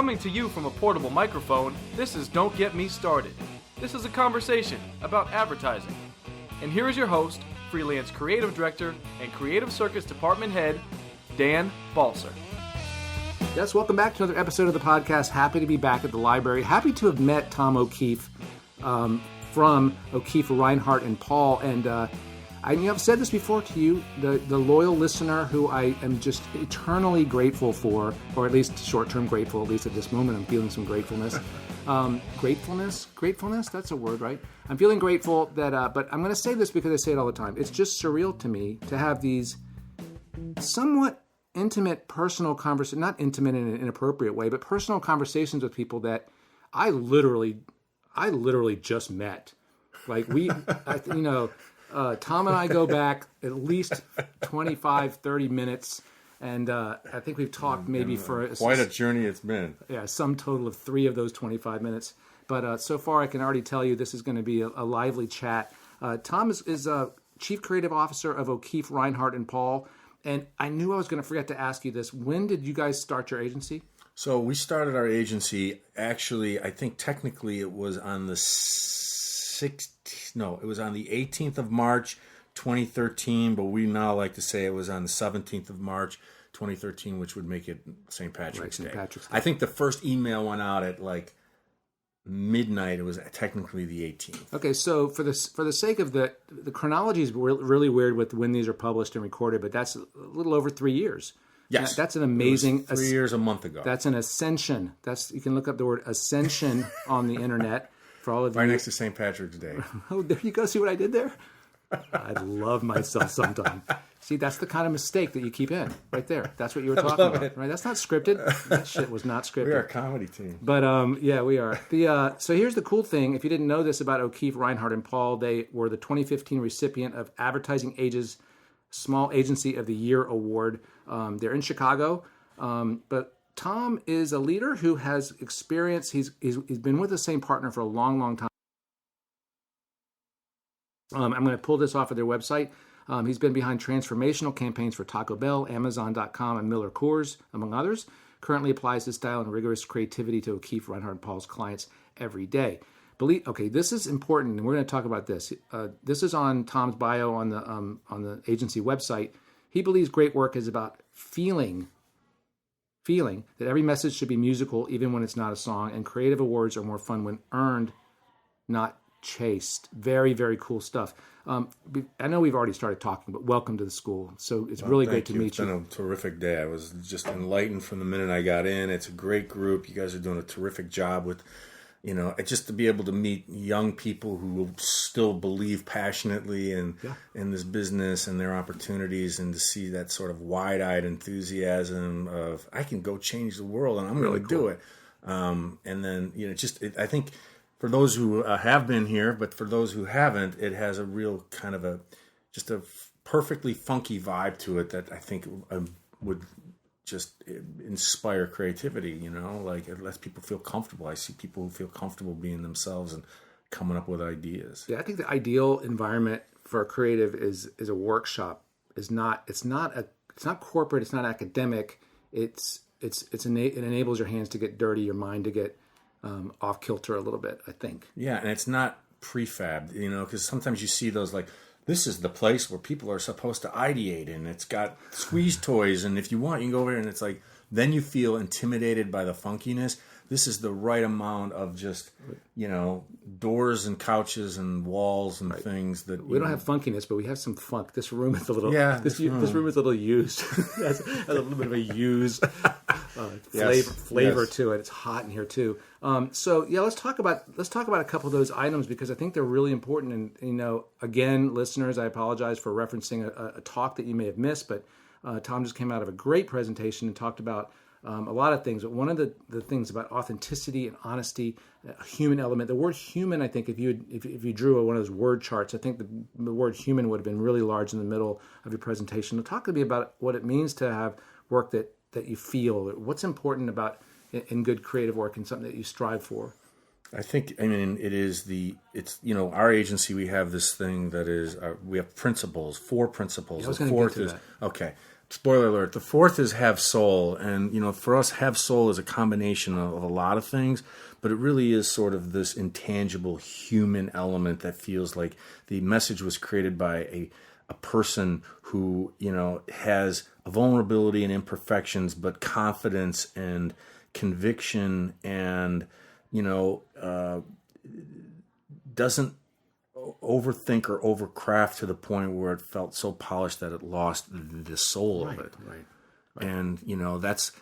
Coming to you from a portable microphone, this is Don't Get Me Started. This is a conversation about advertising. And here is your host, freelance creative director and creative circus department head, Dan Balser. Yes, welcome back to another episode of the podcast. Happy to be back at the library. Happy to have met Tom O'Keefe from O'Keefe, Reinhard, and Paul. And I've said this before to you, the loyal listener who I am just eternally grateful for, or at least short-term grateful, at least at this moment I'm feeling some gratefulness. Gratefulness, that's a word, right? I'm feeling grateful that, but I'm going to say this because I say it all the time. It's just surreal to me to have these somewhat intimate, personal conversations, not intimate in an inappropriate way, but personal conversations with people that I literally just met. Like Tom and I go back at least 25, 30 minutes, and I think we've talked maybe for... Quite a journey it's been. Yeah, some total of 3 of those 25 minutes. But so far, I can already tell you this is going to be a lively chat. Tom is Chief Creative Officer of O'Keefe, Reinhard, and Paul. And I knew I was going to forget to ask you this. When did you guys start your agency? So we started our agency, actually, I think technically it was on the 18th of March, 2013, but we now like to say it was on the 17th of March, 2013, which would make it St. Patrick's Day. I think the first email went out at like midnight. It was technically the 18th. Okay, so for the sake of the chronology is really weird with when these are published and recorded, but that's a little over 3 years. Yes, that's an amazing 3 years a month ago. That's an ascension. You can look up the word ascension on the internet for all of you. Right next to St. Patrick's Day. Oh, there you go. See what I did there? I love myself sometimes. See, that's the kind of mistake that you keep in right there. That's what you were talking about, right? That's not scripted. That shit was not scripted. We are a comedy team. But yeah, we are. So here's the cool thing. If you didn't know this about O'Keefe, Reinhard, and Paul, they were the 2015 recipient of Advertising Age's Small Agency of the Year Award. They're in Chicago, but Tom is a leader who has experience. He's been with the same partner for a long, long time. I'm going to pull this off of their website. He's been behind transformational campaigns for Taco Bell, Amazon.com, and Miller Coors, among others. Currently applies his style and rigorous creativity to O'Keefe, Reinhard, and Paul's clients every day. This is important, and we're going to talk about this. This is on Tom's bio on the agency website. He believes great work is about feeling that every message should be musical, even when it's not a song, and creative awards are more fun when earned, not chased. Very, very cool stuff. I know we've already started talking, but welcome to the school. So it's really great to meet you. It's been a terrific day. I was just enlightened from the minute I got in. It's a great group. You guys are doing a terrific job with, just to be able to meet young people who still believe passionately in this business and their opportunities, and to see that sort of wide-eyed enthusiasm of, I can go change the world and I'm going to do it. And then, I think for those who have been here, but for those who haven't, it has a real kind of a perfectly funky vibe to it that I think would just inspire creativity, like it lets people feel comfortable. I see people who feel comfortable being themselves and coming up with ideas. Yeah, I think the ideal environment for a creative is a workshop. It's not corporate, it's not academic. It enables your hands to get dirty, your mind to get off kilter a little bit, I think. Yeah, and it's not prefab, because sometimes you see those like, this is the place where people are supposed to ideate, and it's got squeeze toys, and if you want, you can go over here, and it's like, then you feel intimidated by the funkiness. This is the right amount of just, doors and couches and walls and things that we don't have funkiness, but we have some funk. This room is a little this room is a little used. has a little bit of a used flavor to it. It's hot in here too. Let's talk about a couple of those items because I think they're really important. And again, listeners, I apologize for referencing a talk that you may have missed, but Tom just came out of a great presentation and talked about a lot of things. But one of the things about authenticity and honesty, a human element. The word human, I think, if you drew one of those word charts, I think the word human would have been really large in the middle of your presentation. Talk to me about what it means to have work that you feel. What's important about in good creative work and something that you strive for. it is our agency, we have this thing that is, we have principles, 4 principles. I was the going to fourth get to is, that. okay, spoiler alert, the 4th is have soul. And, for us, have soul is a combination of a lot of things, but it really is sort of this intangible human element that feels like the message was created by a person who, has a vulnerability and imperfections, but confidence and conviction and, doesn't overthink or overcraft to the point where it felt so polished that it lost the soul of it. Right. And, that's,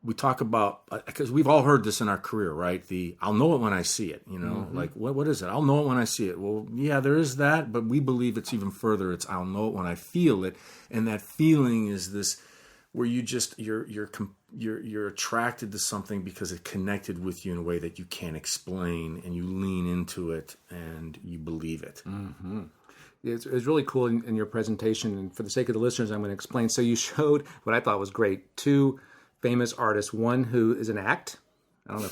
we talk about, because we've all heard this in our career, right? I'll know it when I see it, like, what is it? I'll know it when I see it. Well, yeah, there is that, but we believe it's even further. It's I'll know it when I feel it. And that feeling is this, where you just, you're attracted to something because it connected with you in a way that you can't explain, and you lean into it and you believe it. Mm-hmm. It's really cool in your presentation, and for the sake of the listeners, I'm going to explain. So you showed what I thought was great, 2 famous artists, one who is an act, I don't know,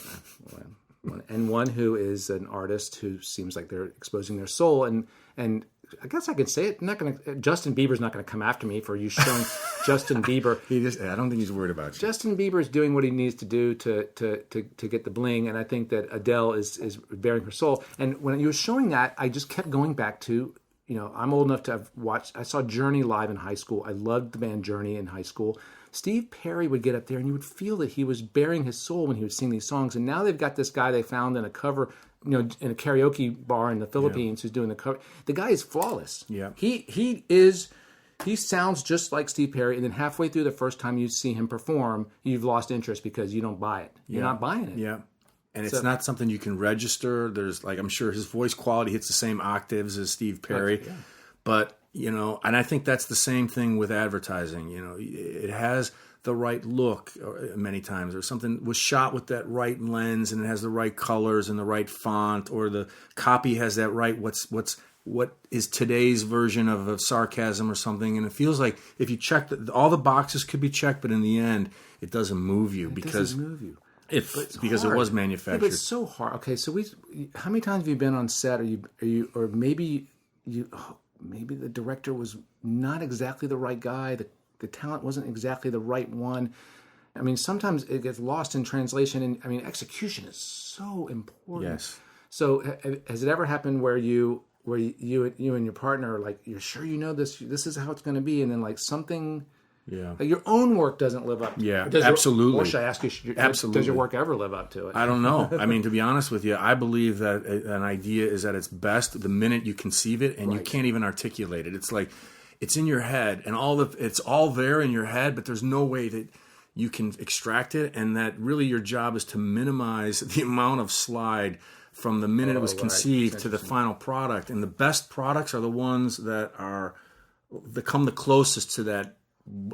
and one who is an artist who seems like they're exposing their soul, and I guess I could say it. Justin Bieber's not going to come after me for you showing Justin Bieber. I don't think he's worried about you. Justin Bieber is doing what he needs to do to get the bling, and I think that Adele is bearing her soul. And when you were showing that, I just kept going back to, I'm old enough to have watched. I saw Journey live in high school. I loved the band Journey in high school. Steve Perry would get up there, and you would feel that he was bearing his soul when he would sing these songs. And now they've got this guy they found in a cover, in a karaoke bar in the Philippines who's doing the cover. The guy is flawless. Yeah. He sounds just like Steve Perry, and then halfway through the first time you see him perform, you've lost interest because you don't buy it. You're not buying it. Yeah. And it's not something you can register. There's I'm sure his voice quality hits the same octaves as Steve Perry. Yeah. But, and I think that's the same thing with advertising. It has the right look many times, or something was shot with that right lens, and it has the right colors and the right font, or the copy has that right, what is today's version of a sarcasm or something. And it feels like if you check all the boxes could be checked, but in the end, it doesn't move you because because it was manufactured. Yeah, but it's so hard. Okay, so how many times have you been on set, or maybe the director was not exactly the right guy, the talent wasn't exactly the right one. I mean, sometimes it gets lost in translation, and execution is so important. Yes. So has it ever happened where you and your partner are like, you're sure this is how it's going to be, and then something. Yeah. Your own work doesn't live up to it. Yeah, absolutely. Or should I ask you, absolutely. Does your work ever live up to it? I don't know. To be honest with you, I believe that an idea is at its best the minute you conceive it, and you can't even articulate it. It's like it's in your head, and it's all there in your head, but there's no way that you can extract it, and that really your job is to minimize the amount of slide from the minute it was conceived to the final product. And the best products are the ones that come the closest to that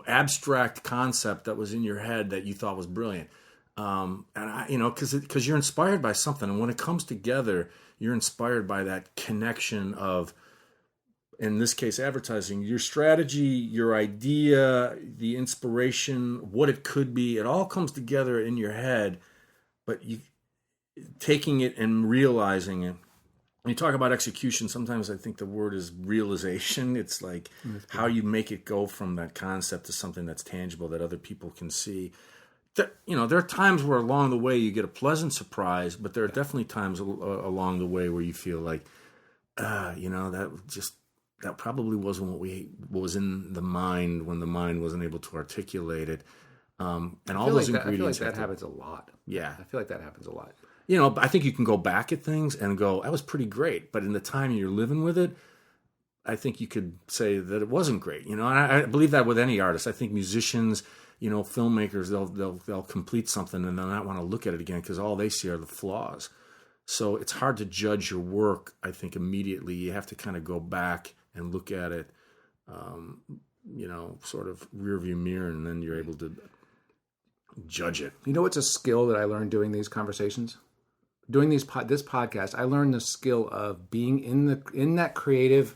abstract concept that was in your head that you thought was brilliant. And because you're inspired by something, and when it comes together, you're inspired by that connection of, in this case, advertising, your strategy, your idea, the inspiration, what it could be. It all comes together in your head, but you taking it and realizing it. When you talk about execution, sometimes I think the word is realization. It's like how you make it go from that concept to something that's tangible that other people can see. There are times where along the way you get a pleasant surprise, but there are definitely times along the way where you feel like, that probably wasn't what was in the mind when the mind wasn't able to articulate it. And all those ingredients. I feel like that happens a lot. Yeah. I feel like that happens a lot. I think you can go back at things and go, that was pretty great. But in the time you're living with it, I think you could say that it wasn't great. And I believe that with any artist. I think musicians, filmmakers, they'll complete something and they'll not want to look at it again because all they see are the flaws. So it's hard to judge your work, I think, immediately. You have to kind of go back and look at it, sort of rearview mirror, and then you're able to judge it. What's a skill that I learned doing these conversations? Doing this podcast, I learned the skill of being on that creative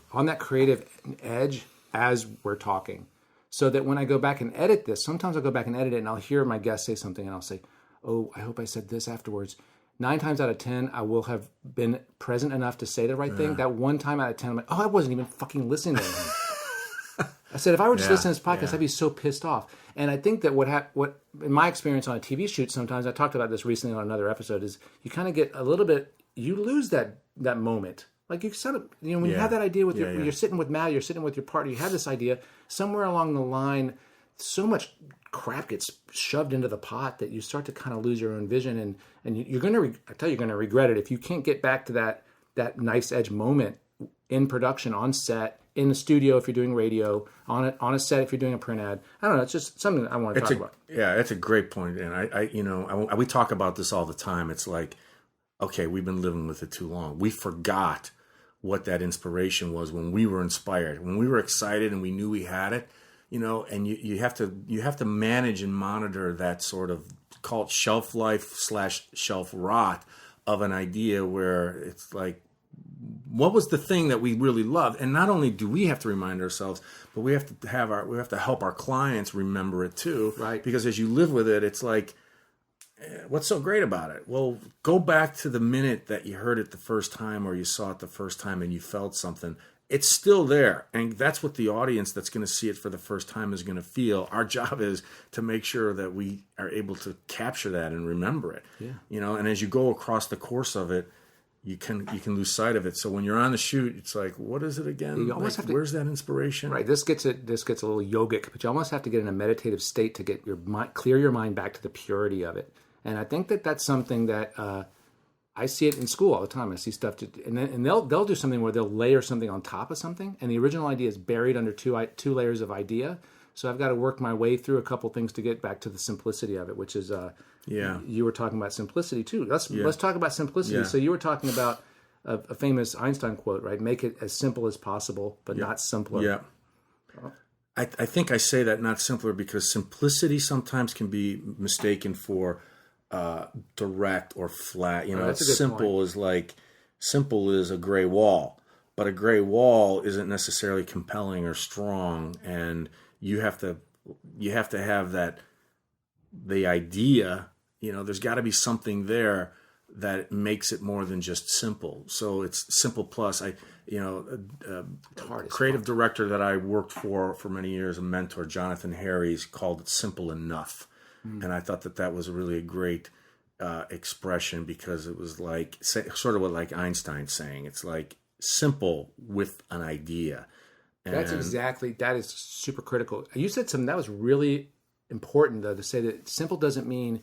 edge as we're talking, so that when I go back and edit this, sometimes I'll go back and edit it, and I'll hear my guest say something, and I'll say, "Oh, I hope I said this afterwards." 9 times out of 10, I will have been present enough to say the right thing. That 1 time out of 10, I'm like, oh, I wasn't even fucking listening to him. I said, if I were just listening to this podcast, I'd be so pissed off. And I think that what in my experience on a TV shoot, sometimes I talked about this recently on another episode, is you kind of get a little bit, you lose that moment. Like you sort of, when you have that idea with you're sitting with Matt, you're sitting with your partner, you have this idea, somewhere along the line, so much crap gets shoved into the pot that you start to kind of lose your own vision, and you're going to, I tell you, you're going to regret it if you can't get back to that nice edge moment in production, on set, in the studio if you're doing radio, on a set if you're doing a print ad. I don't know. It's just something I want to talk about. Yeah, it's a great point, and we talk about this all the time. It's like, okay, we've been living with it too long. We forgot what that inspiration was when we were inspired, when we were excited and we knew we had it. And you have to manage and monitor that sort of, call it shelf life / shelf rot of an idea, where it's like, what was the thing that we really loved? And not only do we have to remind ourselves, but we have to help our clients remember it too. Right. Because as you live with it, it's like, what's so great about it? Well, go back to the minute that you heard it the first time, or you saw it the first time and you felt something. It's still there. And that's what the audience that's going to see it for the first time is going to feel. Our job is to make sure that we are able to capture that and remember it. Yeah. And as you go across the course of it, you can lose sight of it. So when you're on the shoot, it's like, what is it again? You almost have to, where's that inspiration? Right. This gets a little yogic, but you almost have to get in a meditative state to get your mind, clear your mind back to the purity of it. And I think that that's something that I see it in school all the time. I see stuff, and they'll do something where they'll layer something on top of something, and the original idea is buried under two layers of idea. So I've got to work my way through a couple things to get back to the simplicity of it, which is you were talking about simplicity too. Let's talk about simplicity. Yeah. So you were talking about a famous Einstein quote, right? Make it as simple as possible, but not simpler. Yeah. I think I say that not simpler because simplicity sometimes can be mistaken for direct or flat. Simple is like, simple is a gray wall, but a gray wall isn't necessarily compelling or strong, and you have to have that, the idea, there's got to be something there that makes it more than just simple. So it's simple plus. Creative director that I worked for many years, a mentor, Jonathan Harries, called it simple enough. And I thought that was really a great expression, because it was like sort of what like Einstein's saying. It's like simple with an idea. And that is super critical. You said something that was really important, though, to say that simple doesn't mean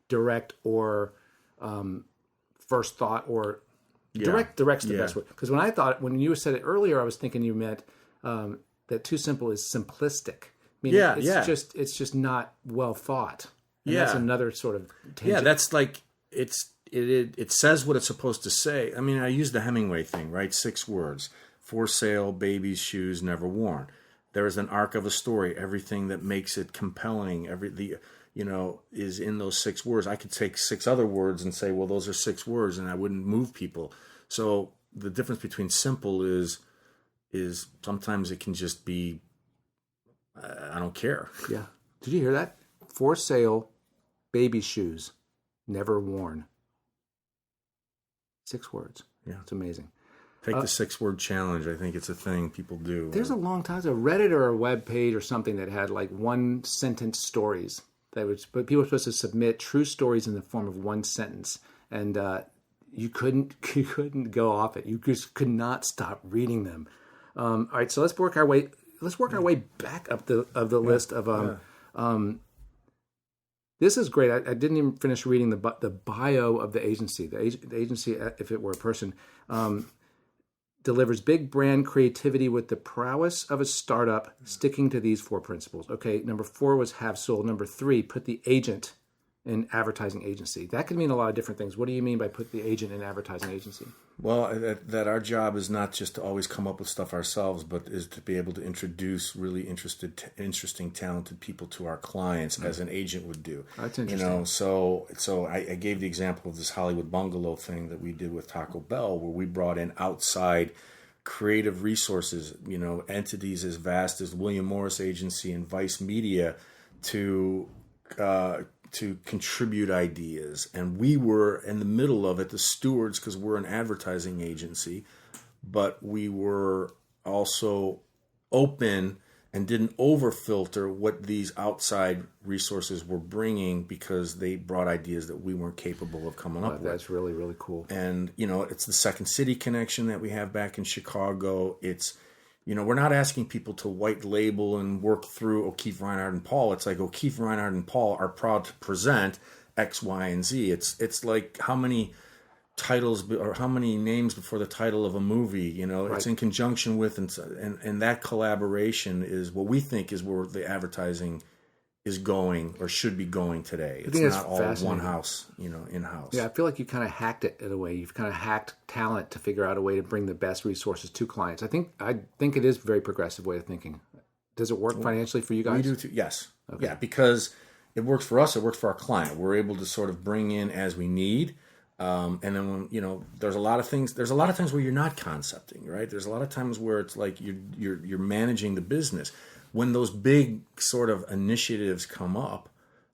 direct or first thought, or direct's the best word. Because when you said it earlier, I was thinking you meant that too simple is simplistic. It's just not well thought. And that's another sort of tangent. Yeah, that's like, it says what it's supposed to say. I mean, I use the Hemingway thing, right? 6 words: for sale, baby's shoes, never worn. There is an arc of a story. Everything that makes it compelling, is in those 6 words. I could take 6 other words and say, well, those are 6 words, and I wouldn't move people. So the difference between simple is sometimes it can just be, I don't care. Yeah. Did you hear that? For sale, baby shoes, never worn. 6 words. Yeah. It's amazing. Take the 6-word challenge. I think it's a thing people do. There's a long time ago, Reddit or a web page or something that had like 1-sentence stories. But people were supposed to submit true stories in the form of 1 sentence, and you couldn't go off it. You just could not stop reading them. All right, so let's work our way back up the list of. This is great. I didn't even finish reading the bio of the agency. The agency, if it were a person, delivers big brand creativity with the prowess of a startup, sticking to these 4 principles. Okay, number 4 was have soul. Number 3, put the agent in advertising agency. That could mean a lot of different things. What do you mean by put the agent in advertising agency? Well, that our job is not just to always come up with stuff ourselves, but is to be able to introduce really interesting, talented people to our clients, as an agent would do. That's interesting. So I gave the example of this Hollywood bungalow thing that we did with Taco Bell, where we brought in outside creative resources, entities as vast as William Morris Agency and Vice Media to to contribute ideas. And we were in the middle of it, the stewards, because we're an advertising agency, but we were also open and didn't overfilter what these outside resources were bringing, because they brought ideas that we weren't capable of coming up with. That's really, really cool. And, it's the Second City connection that we have back in Chicago. It's, we're not asking people to white label and work through O'Keefe, Reinhard, and Paul. It's like O'Keefe, Reinhard, and Paul are proud to present X, Y, and Z. It's like how many titles or how many names before the title of a movie, Right. It's in conjunction with, and that collaboration is what we think is where the advertising is going or should be going today. It's not all one house, in-house. Yeah, I feel like you kind of hacked it in a way. You've kind of hacked talent to figure out a way to bring the best resources to clients. I think it is a very progressive way of thinking. Does it work financially for you guys? We do too. Yes. Okay. Yeah, because it works for us. It works for our client. We're able to sort of bring in as we need. And then when, there's a lot of times where you're not concepting, right? There's a lot of times where it's like you're managing the business. When those big sort of initiatives come up,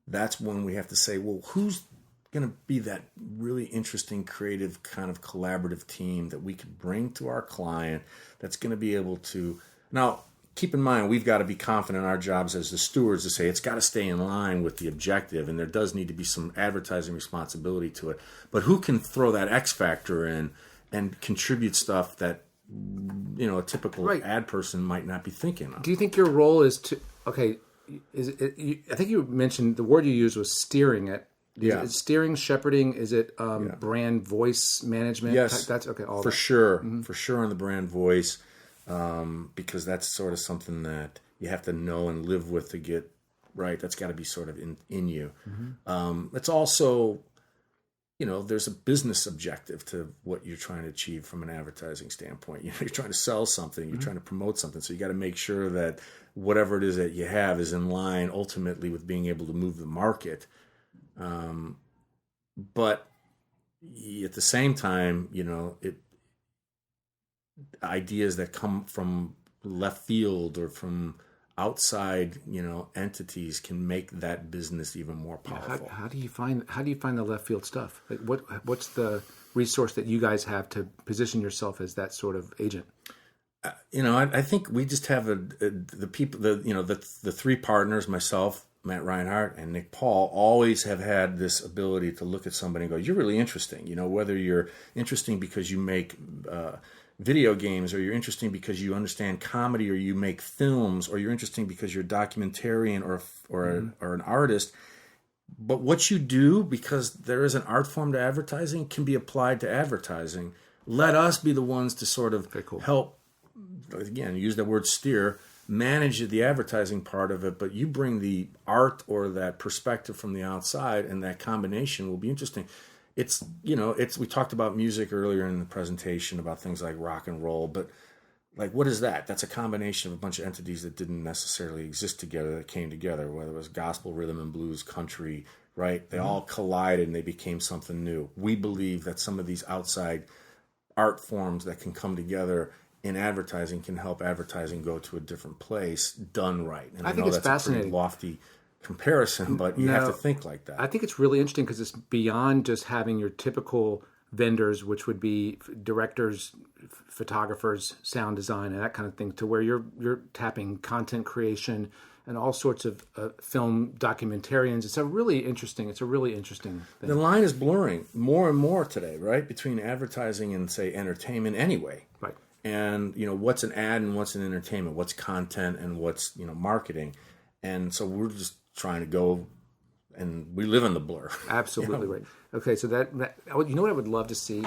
that's when we have to say, well, who's going to be that really interesting, creative kind of collaborative team that we could bring to our client that's going to be able to... Now, keep in mind, we've got to be confident in our jobs as the stewards to say it's got to stay in line with the objective, and there does need to be some advertising responsibility to it. But who can throw that X factor in and contribute stuff that a typical ad person might not be thinking of? Do you think your role is to... Okay, I think you mentioned the word you used was steering it. Yeah. Is it steering, shepherding? Is it brand voice management? Yes. That's okay. All for that. sure. Mm-hmm. For sure on the brand voice. Because that's sort of something that you have to know and live with to get right. That's got to be sort of in you. Mm-hmm. It's also, there's a business objective to what you're trying to achieve from an advertising standpoint. You're trying to sell something, you're trying to promote something. So you got to make sure that whatever it is that you have is in line ultimately with being able to move the market. But at the same time, ideas that come from left field or from outside, entities can make that business even more powerful. How do you find the left field stuff? Like what's the resource that you guys have to position yourself as that sort of agent? I think we just have the people, the three partners, myself, Matt Reinhard, and Nick Paul, always have had this ability to look at somebody and go, "You're really interesting." Whether you're interesting because you make video games, or you're interesting because you understand comedy, or you make films, or you're interesting because you're a documentarian or an artist. But what you do, because there is an art form to advertising, can be applied to advertising. Let us be the ones to sort of help, again, use that word steer, manage the advertising part of it, but you bring the art or that perspective from the outside, and that combination will be interesting. We talked about music earlier in the presentation about things like rock and roll, but like, what is that? That's a combination of a bunch of entities that didn't necessarily exist together, that came together, whether it was gospel, rhythm and blues, country, right? They all collided and they became something new. We believe that some of these outside art forms that can come together in advertising can help advertising go to a different place, done right. And I think it's fascinating. A pretty lofty comparison, but you have to think like that. I think it's really interesting because it's beyond just having your typical vendors, which would be directors, photographers, sound design, and that kind of thing, to where you're tapping content creation and all sorts of film documentarians. It's a really interesting thing. The line is blurring more and more today, right, between advertising and, say, entertainment anyway. Right. And, what's an ad and what's an entertainment, what's content and what's, marketing. And so we're just trying to go, and we live in the blur. Absolutely right. Okay, so that what I would love to see?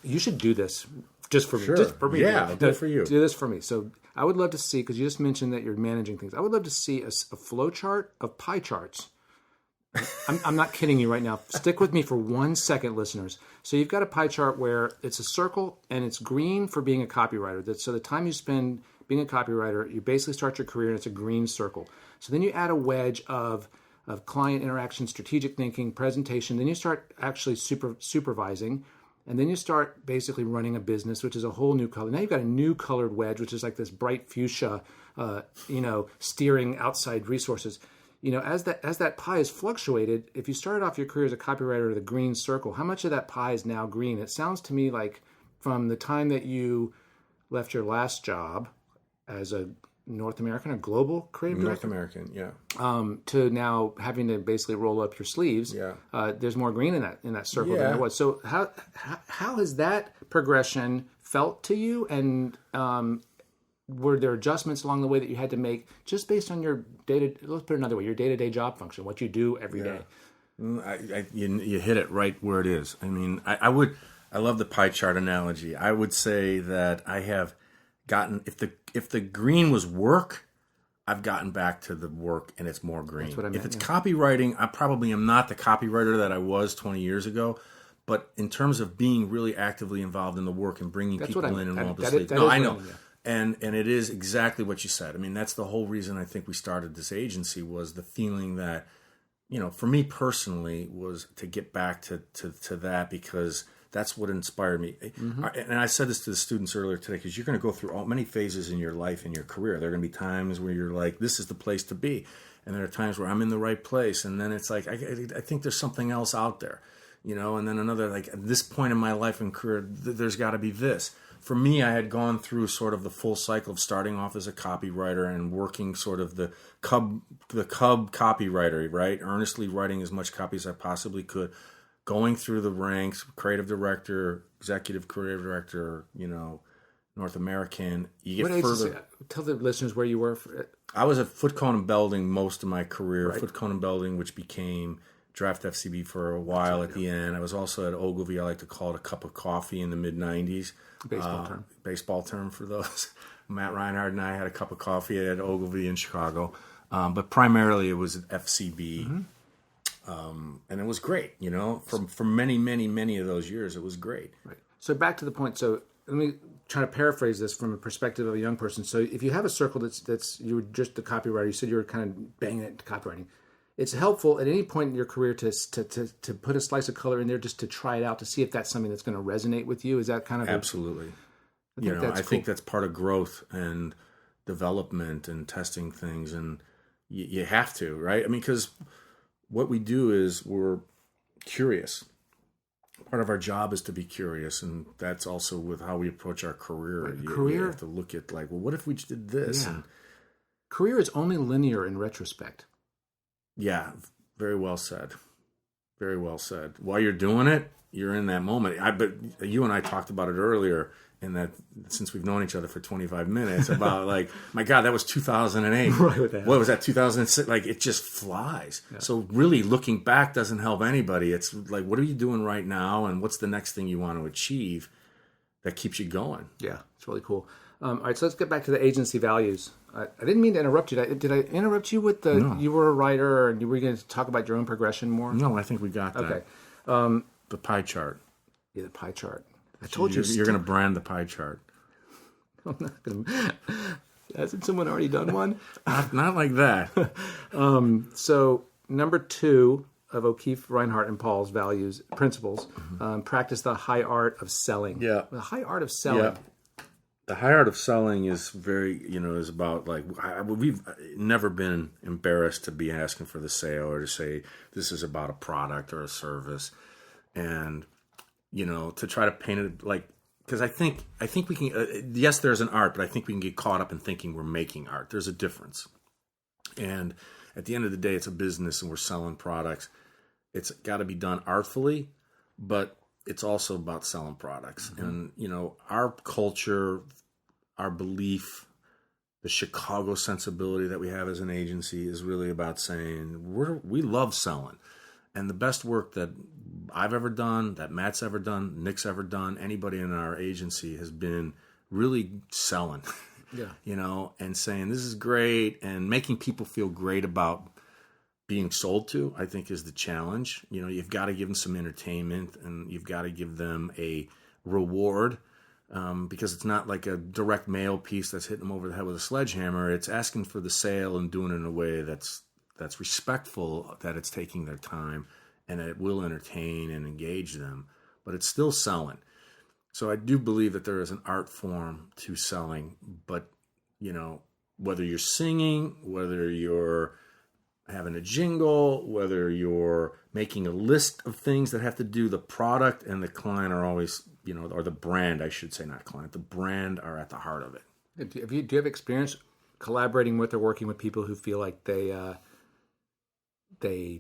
You should do this just for me. Sure. Just for me. Yeah, I'll do it for you. Do this for me. So I would love to see, because you just mentioned that you're managing things. I would love to see a flow chart of pie charts. I'm not kidding you right now. Stick with me for 1 second, listeners. So you've got a pie chart where it's a circle and it's green for being a copywriter. So the time you spend being a copywriter, you basically start your career and it's a green circle. So then you add a wedge of client interaction, strategic thinking, presentation. Then you start actually supervising. And then you start basically running a business, which is a whole new color. Now you've got a new colored wedge, which is like this bright fuchsia, steering outside resources. as that pie has fluctuated, if you started off your career as a copywriter at the green circle, how much of that pie is now green? It sounds to me like from the time that you left your last job as a North American or global creative director? North American, yeah. To now having to basically roll up your sleeves. Yeah. There's more green in that circle than there was. So how has that progression felt to you? And were there adjustments along the way that you had to make just based on your let's put it another way, your day-to-day job function, what you do every day? You hit it right where it is. I mean, I love the pie chart analogy. I would say that I have gotten, if the green was work, I've gotten back to the work and it's more green. That's what I meant, if it's copywriting, I probably am not the copywriter that I was 20 years ago. But in terms of being really actively involved in the work and bringing people in and roll up the sleeves. No, I know. And it is exactly what you said. I mean, that's the whole reason I think we started this agency, was the feeling that, for me personally, was to get back to that, because that's what inspired me. Mm-hmm. And I said this to the students earlier today, because you're going to go through many phases in your life and your career. There are going to be times where you're like, this is the place to be. And there are times where I'm in the right place. And then it's like, I think there's something else out there, and then another, like, at this point in my life and career, there's got to be this. For me, I had gone through sort of the full cycle of starting off as a copywriter and working sort of the cub copywriter, right? Earnestly writing as much copy as I possibly could, going through the ranks, creative director, executive creative director, North American. You get further. Tell the listeners where you were. I was at Foot Cone and Belding most of my career. Right. Foot Cone and Belding, which became Draft FCB for a while at the end. I was also at Ogilvy. I like to call it a cup of coffee in the mid-'90s. Baseball term for those. Matt Reinhard and I had a cup of coffee at Ogilvy in Chicago. But primarily it was at FCB. Mm-hmm. And it was great, for many, many, many of those years, it was great. Right. So back to the point. So let me try to paraphrase this from a perspective of a young person. So if you have a circle that's you were just a copywriter, you said you were kind of banging it into copywriting. It's helpful at any point in your career to put a slice of color in there, just to try it out, to see if that's something that's going to resonate with you. Is that kind of absolutely? I think that's part of growth and development and testing things, and you have to, right? I mean, because what we do is we're curious. Part of our job is to be curious, and that's also with how we approach our career. Right. You have to look at, like, well, what if we did this? Yeah. And career is only linear in retrospect. Yeah, very well said. Very well said. While you're doing it, you're in that moment. But you and I talked about it earlier, in that since we've known each other for 25 minutes, about like, my God, that was 2008. Right. What was that, 2006? Like, it just flies. Yeah. So really, looking back doesn't help anybody. It's like, what are you doing right now, and what's the next thing you want to achieve that keeps you going? Yeah, it's really cool. All right, so let's get back to the agency values. I didn't mean to interrupt you. Did I interrupt you with the? No. You were a writer, and you were going to talk about your own progression more? No, I think we got that. Okay. The pie chart. Yeah, the pie chart. I told you. You're going to brand the pie chart. I'm not going to. Hasn't someone already done one? Not like that. So number 2 of O'Keefe, Reinhard, and Paul's principles, practice the high art of selling. Yeah. The high art of selling. Yeah. The high art of selling is very, is about, like, we've never been embarrassed to be asking for the sale, or to say this is about a product or a service, and to try to paint it like, because I think we can. Yes, there's an art, but I think we can get caught up in thinking we're making art. There's a difference, and at the end of the day, it's a business, and we're selling products. It's got to be done artfully, but it's also about selling products. Mm-hmm. And, our culture, our belief, the Chicago sensibility that we have as an agency is really about saying we love selling. And the best work that I've ever done, that Matt's ever done, Nick's ever done, anybody in our agency has been really selling, and saying this is great, and making people feel great about being sold to, I think, is the challenge. You've got to give them some entertainment, and you've got to give them a reward, because it's not like a direct mail piece that's hitting them over the head with a sledgehammer. It's asking for the sale and doing it in a way that's respectful, that it's taking their time, and that it will entertain and engage them, but it's still selling. So I do believe that there is an art form to selling, but, whether you're singing, whether you're having a jingle, whether you're making a list of things that have to do, the product and the client are always, or the brand, I should say, not client, the brand are at the heart of it. Do you have experience collaborating with or working with people who feel like they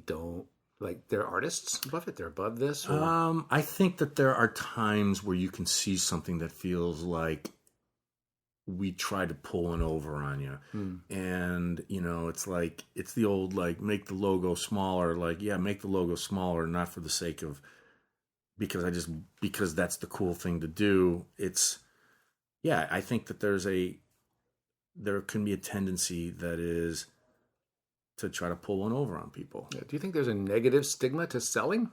don't, like they're artists above it, they're above this? Or? I think that there are times where you can see something that feels like we try to pull one over on you. And, it's like, it's the old, like, make the logo smaller, like, yeah, make the logo smaller, not for the sake of, because that's the cool thing to do. I think that there can be a tendency that is to try to pull one over on people. Yeah. Do you think there's a negative stigma to selling?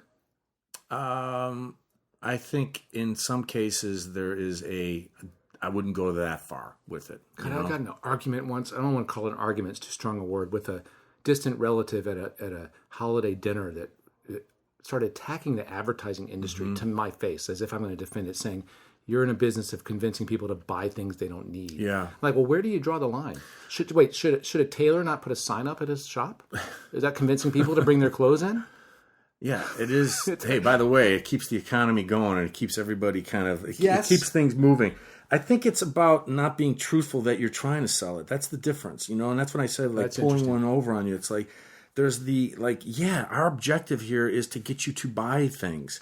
I think in some cases there is I wouldn't go that far with it. I got in an argument once. I don't want to call it an argument; it's too strong a word. With a distant relative at a holiday dinner that started attacking the advertising industry to my face, as if I'm going to defend it, saying, "You're in a business of convincing people to buy things they don't need." Yeah. Like, well, where do you draw the line? Should a tailor not put a sign up at his shop? Is that convincing people to bring their clothes in? Yeah, it is. Hey, by the way, it keeps the economy going and it keeps everybody it keeps things moving. I think it's about not being truthful that you're trying to sell it. That's the difference, and that's when I said, like, pulling one over on you. It's like, there's our objective here is to get you to buy things.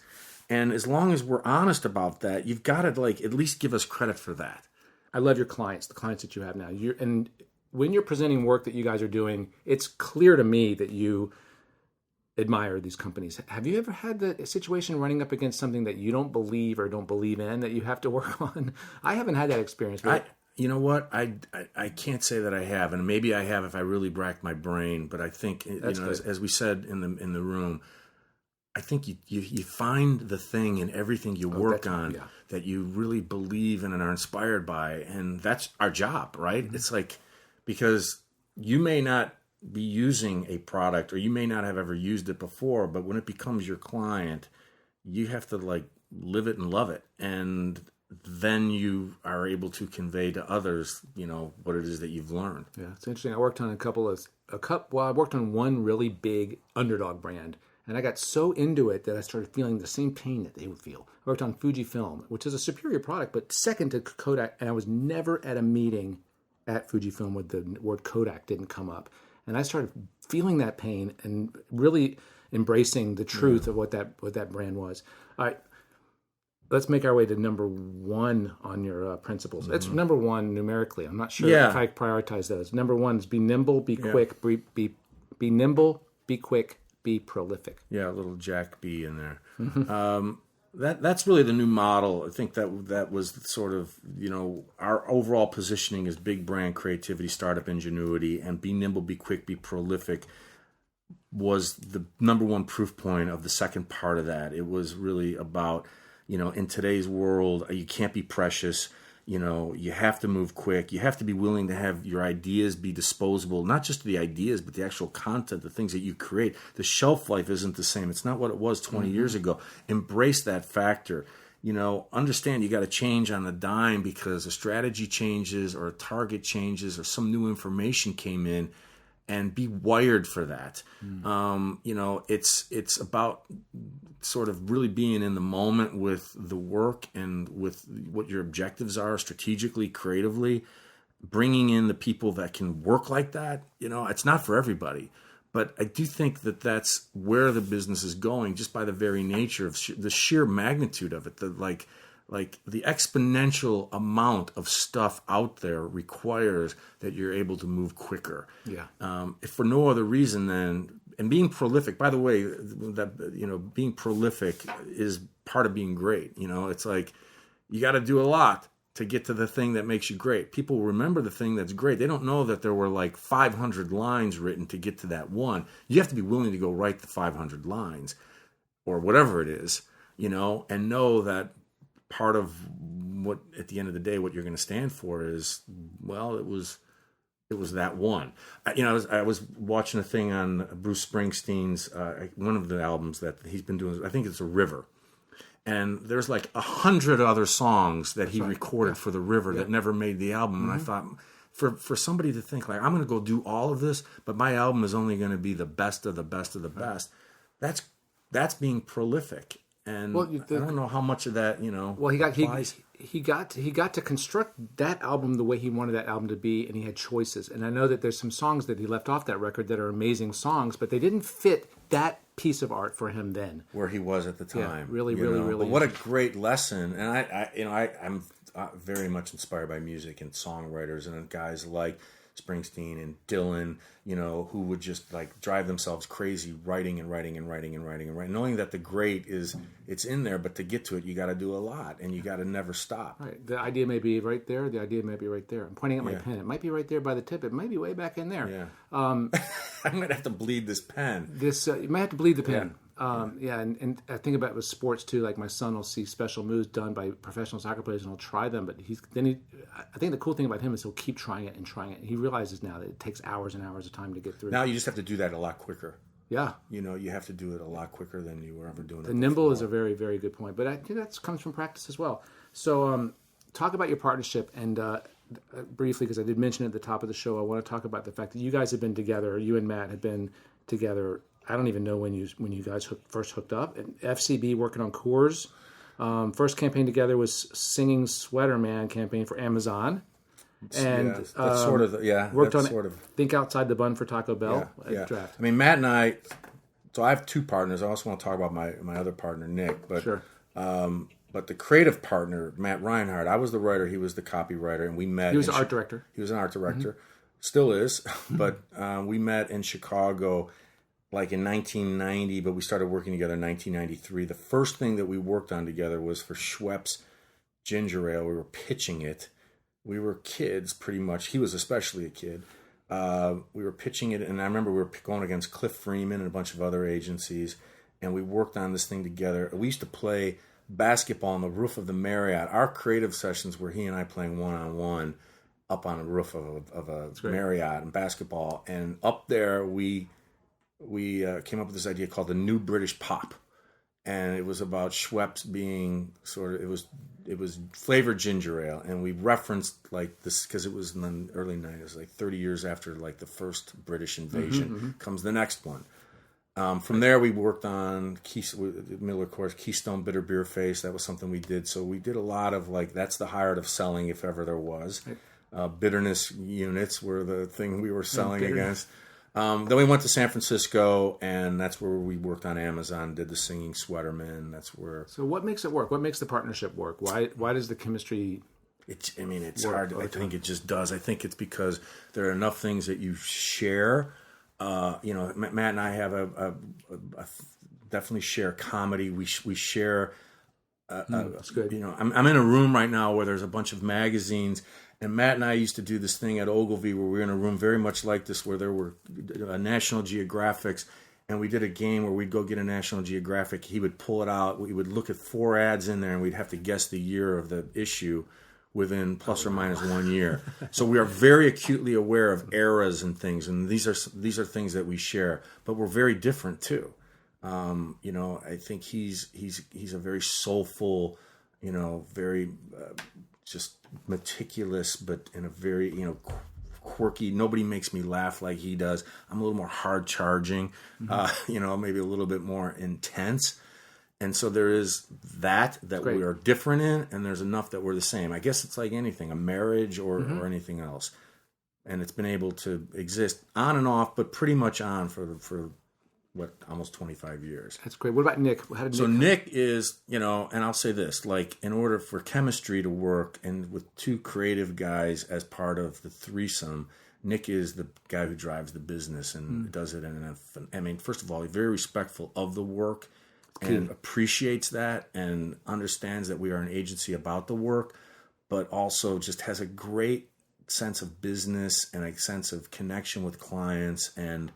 And as long as we're honest about that, you've got to, like, at least give us credit for that. I love your clients, the clients that you have now. And when you're presenting work that you guys are doing, it's clear to me that you admire these companies. Have you ever had the situation running up against something that you don't believe or don't believe in that you have to work on? I haven't had that experience. You know what? I can't say that I have, and maybe I have if I really racked my brain. But I think as we said in the room, I think you find the thing in everything you work on that you really believe in and are inspired by, and that's our job, right? Mm-hmm. It's like, because you may not be using a product or you may not have ever used it before, but when it becomes your client, you have to, like, live it and love it, and then you are able to convey to others, what it is that you've learned. Yeah, it's interesting. I worked on I worked on one really big underdog brand, and I got so into it that I started feeling the same pain that they would feel. I worked on Fujifilm, which is a superior product, but second to Kodak, and I was never at a meeting at Fujifilm where the word Kodak didn't come up. And I started feeling that pain and really embracing the truth of what that brand was. All right, let's make our way to number one on your principles. It's number one numerically. I'm not sure if I prioritize those. Number one is be nimble, be quick, be nimble, be quick, be prolific. Yeah, a little Jack B in there. That's really the new model. I think that was sort of, our overall positioning is big brand creativity, startup ingenuity, and be nimble, be quick, be prolific was the number one proof point of the second part of that. It was really about, in today's world, you can't be precious. You have to move quick. You have to be willing to have your ideas be disposable, not just the ideas, but the actual content, the things that you create. The shelf life isn't the same. It's not what it was 20 years ago. Embrace that factor. Understand you got to change on a dime because a strategy changes or a target changes or some new information came in, and be wired for that. It's about sort of really being in the moment with the work and with what your objectives are strategically, creatively, bringing in the people that can work like that. It's not for everybody, but I do think that that's where the business is going just by the very nature of the sheer magnitude of it. Like the exponential amount of stuff out there requires that you're able to move quicker. Yeah. If for no other reason than, and being prolific, by the way, that, being prolific is part of being great. It's like, you got to do a lot to get to the thing that makes you great. People remember the thing that's great. They don't know that there were like 500 lines written to get to that one. You have to be willing to go write the 500 lines or whatever it is, and know that part of what, at the end of the day, what you're going to stand for is, well, it was that one. I was watching a thing on Bruce Springsteen's one of the albums that he's been doing. I think it's A River, and there's like 100 other songs that he recorded for The River that never made the album. And I thought, for somebody to think like, I'm going to go do all of this, but my album is only going to be the best of the best of the best. That's being prolific. And I don't know how much of that, Well, he got to construct that album the way he wanted that album to be, and he had choices. And I know that there's some songs that he left off that record that are amazing songs, but they didn't fit that piece of art for him then, where he was at the time. Yeah, really. But what a great lesson! And I'm very much inspired by music and songwriters and guys like Springsteen and Dylan, who would just like drive themselves crazy writing, knowing that the great it's in there, but to get to it, you got to do a lot and you got to never stop. Right. The idea may be right there. The idea may be right there. I'm pointing at my pen. It might be right there by the tip. It might be way back in there. Yeah. I'm gonna have to bleed this pen. You might have to bleed the pen. And I think about it with sports too. Like my son will see special moves done by professional soccer players and he'll try them, but I think the cool thing about him is he'll keep trying it and trying it. He realizes now that it takes hours and hours of time to get through. Now you just have to do that a lot quicker. Yeah. You have to do it a lot quicker than you were ever doing it before. Nimble is a very, very good point, but I think that comes from practice as well. So talk about your partnership and briefly, because I did mention at the top of the show, I want to talk about the fact that you guys have been together, you and Matt have been together. I don't even know when you guys first hooked up. And FCB working on Coors. First campaign together was Singing Sweater Man campaign for Amazon. And that's sort of worked on Think Outside the Bun for Taco Bell draft. I mean, Matt and I. So I have two partners. I also want to talk about my other partner, Nick. But sure. But the creative partner, Matt Reinhard, I was the writer. He was the copywriter, and we met. He was an art director. He was an art director, still is. But we met in Chicago. Like in 1990, but we started working together in 1993. The first thing that we worked on together was for Schweppes Ginger Ale. We were pitching it. We were kids, pretty much. He was especially a kid. We were pitching it, and I remember we were going against Cliff Freeman and a bunch of other agencies, and we worked on this thing together. We used to play basketball on the roof of the Marriott. Our creative sessions were he and I playing one-on-one up on the roof of a Marriott and basketball. And up there, we came up with this idea called the New British Pop, and it was about Schweppes being it was flavored ginger ale, and we referenced like this because it was in the early 90s, like 30 years after like the first British invasion comes the next one. From there, we worked on Miller Coors Keystone Bitter Beer Face. That was something we did. So we did a lot of like that's the heart of selling if ever there was. Bitterness units were the thing we were selling against. Then we went to San Francisco, and that's where we worked on Amazon, did the Singing Sweater Man. That's where. So what makes it work? What makes the partnership work? Why does the chemistry? It's hard. I think it just does. I think it's because there are enough things that you share. Matt and I have a definitely share comedy. We share. That's good. I'm in a room right now where there's a bunch of magazines. And Matt and I used to do this thing at Ogilvy where we were in a room very much like this where there were National Geographics, and we did a game where we'd go get a National Geographic. He would pull it out. We would look at 4 ads in there, and we'd have to guess the year of the issue within plus or minus 1 year. So we are very acutely aware of eras and things, and these are things that we share. But we're very different too. I think he's a very soulful, very just meticulous, but in a very quirky. Nobody makes me laugh like he does. I'm a little more hard charging, maybe a little bit more intense. And so there is that we are different in, and there's enough that we're the same. I guess it's like anything, a marriage or anything else. And it's been able to exist on and off, but pretty much on for almost 25 years. That's great. What about Nick? Nick is, and I'll say this, like in order for chemistry to work and with two creative guys as part of the threesome, Nick is the guy who drives the business and does it. First of all, he's very respectful of the work and appreciates that and understands that we are an agency about the work, but also just has a great sense of business and a sense of connection with clients and,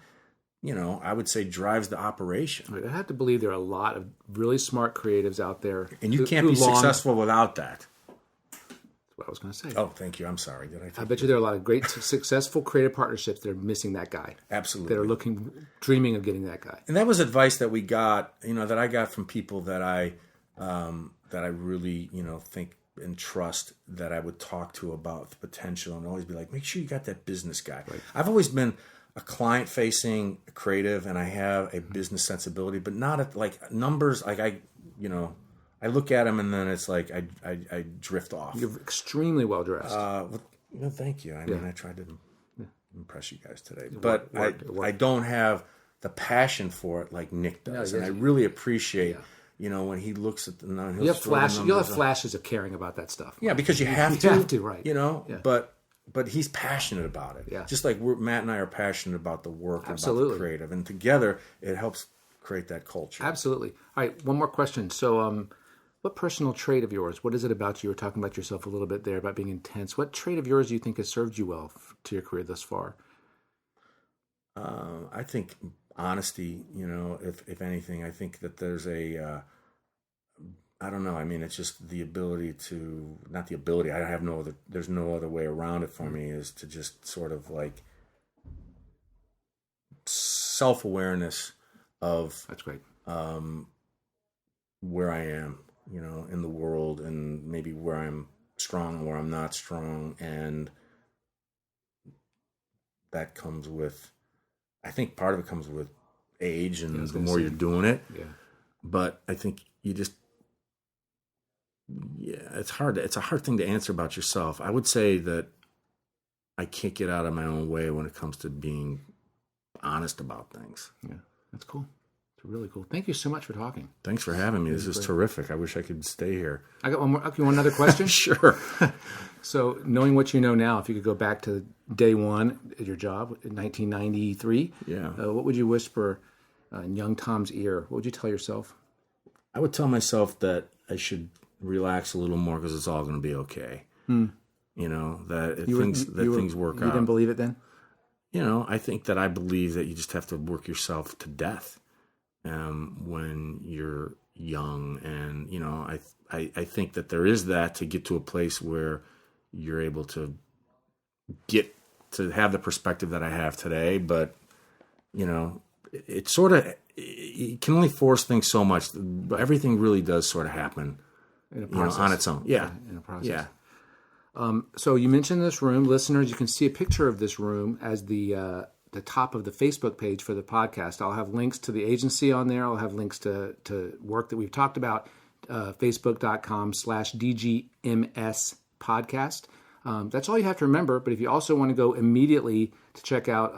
I would say drives the operation. I have to believe there are a lot of really smart creatives out there. And you can't be successful without that. That's what I was going to say. Oh, thank you. I'm sorry. I bet you there are a lot of great, successful creative partnersps that are missing that guy. Absolutely. That are dreaming of getting that guy. And that was advice that we got, that I got from people that I really, think and trust that I would talk to about the potential, and always be like, make sure you got that business guy. Right. I've always been a client-facing creative, and I have a business sensibility, but not at like numbers. Like I look at them, and then it's like I drift off. You're extremely well dressed. Well, thank you. I mean, I tried to impress you guys today, but I don't have the passion for it like Nick does, and I really appreciate. When he looks at the numbers, you'll have flashes of caring about that stuff. Yeah, because you have to. You have to, right? But he's passionate about it. Yeah. Just like Matt and I are passionate about the work and about the creative, and together it helps create that culture. Absolutely. All right, one more question. So, what personal trait of yours? What is it about you? You were talking about yourself a little bit there about being intense. What trait of yours do you think has served you well to your career thus far? I think honesty. If anything, I think that there's I don't know. I mean, it's just the ability to, not the ability. I have no other. There's no other way around it for me. Is to just sort of like self-awareness of. That's great. Where I am, in the world, and maybe where I'm strong and where I'm not strong, and that comes with. I think part of it comes with age, and the more you're doing it. Yeah. But I think you just. Yeah, it's hard. It's a hard thing to answer about yourself. I would say that I can't get out of my own way when it comes to being honest about things. Yeah, that's cool. It's really cool. Thank you so much for talking. Thanks for having me. This is terrific. I wish I could stay here. I got one more. Okay, one other question. Sure. So, knowing what you know now, if you could go back to day one at your job in 1993, what would you whisper in young Tom's ear? What would you tell yourself? I would tell myself that I should relax a little more because it's all going to be okay. That things work out. You didn't believe it then? I think that I believe that you just have to work yourself to death when you're young. And, I think that there is that to get to a place where you're able to get to have the perspective that I have today. But, it sort of, you can only force things so much. Everything really does sort of happen. In a process. On its own. Yeah. In a process. Yeah. So you mentioned this room. Listeners, you can see a picture of this room as the top of the Facebook page for the podcast. I'll have links to the agency on there. I'll have links to work that we've talked about, facebook.com/DGMS podcast. That's all you have to remember. But if you also want to go immediately to check out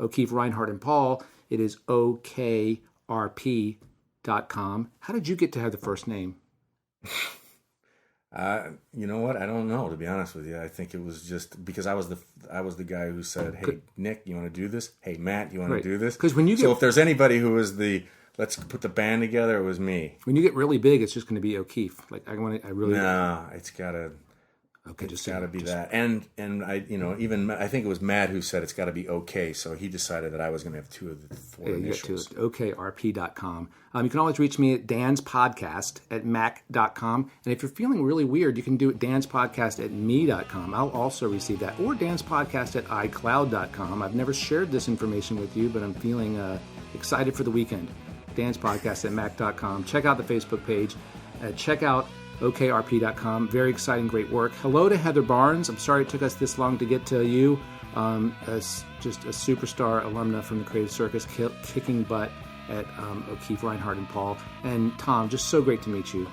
O'Keefe, Reinhard, and Paul, it is OKRP.com. How did you get to have the first name? You know what? I don't know, to be honest with you. I think it was just because I was the guy who said, "Hey, Nick, you want to do this? Hey, Matt, you want to do this?" Because when you if there's anybody who was let's put the band together, it was me. When you get really big, it's just going to be O'Keefe. Like it's gotta. Okay, it's got to be that, and I, even I think it was Matt who said it's got to be okay. So he decided that I was going to have two of the four initials. OKRP.com. You can always reach me at danspodcast@mac.com, and if you're feeling really weird, you can do it danspodcast@me.com. I'll also receive that, or danspodcast@icloud.com. I've never shared this information with you, but I'm feeling excited for the weekend. danspodcast@mac.com. Check out the Facebook page. Check out OKRP.com. Very exciting, great work. Hello to Heather Barnes. I'm sorry it took us this long to get to you. As just a superstar alumna from the Creative Circus, kicking butt at O'Keefe, Reinhard, and Paul. And Tom, just so great to meet you.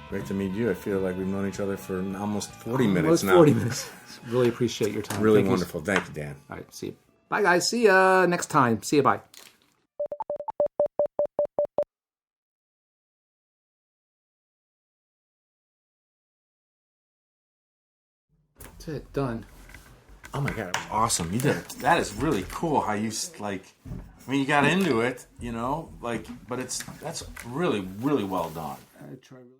Great to meet you. I feel like we've known each other for almost 40 minutes now. Almost 40 minutes. Really appreciate your time. Really wonderful. Thank you, Dan. All right, see you. Bye, guys. See ya next time. See you. Bye. That's it. Done. Oh my God, awesome. You did it. That is really cool how you, you got into it, but that's really, really well done. I try really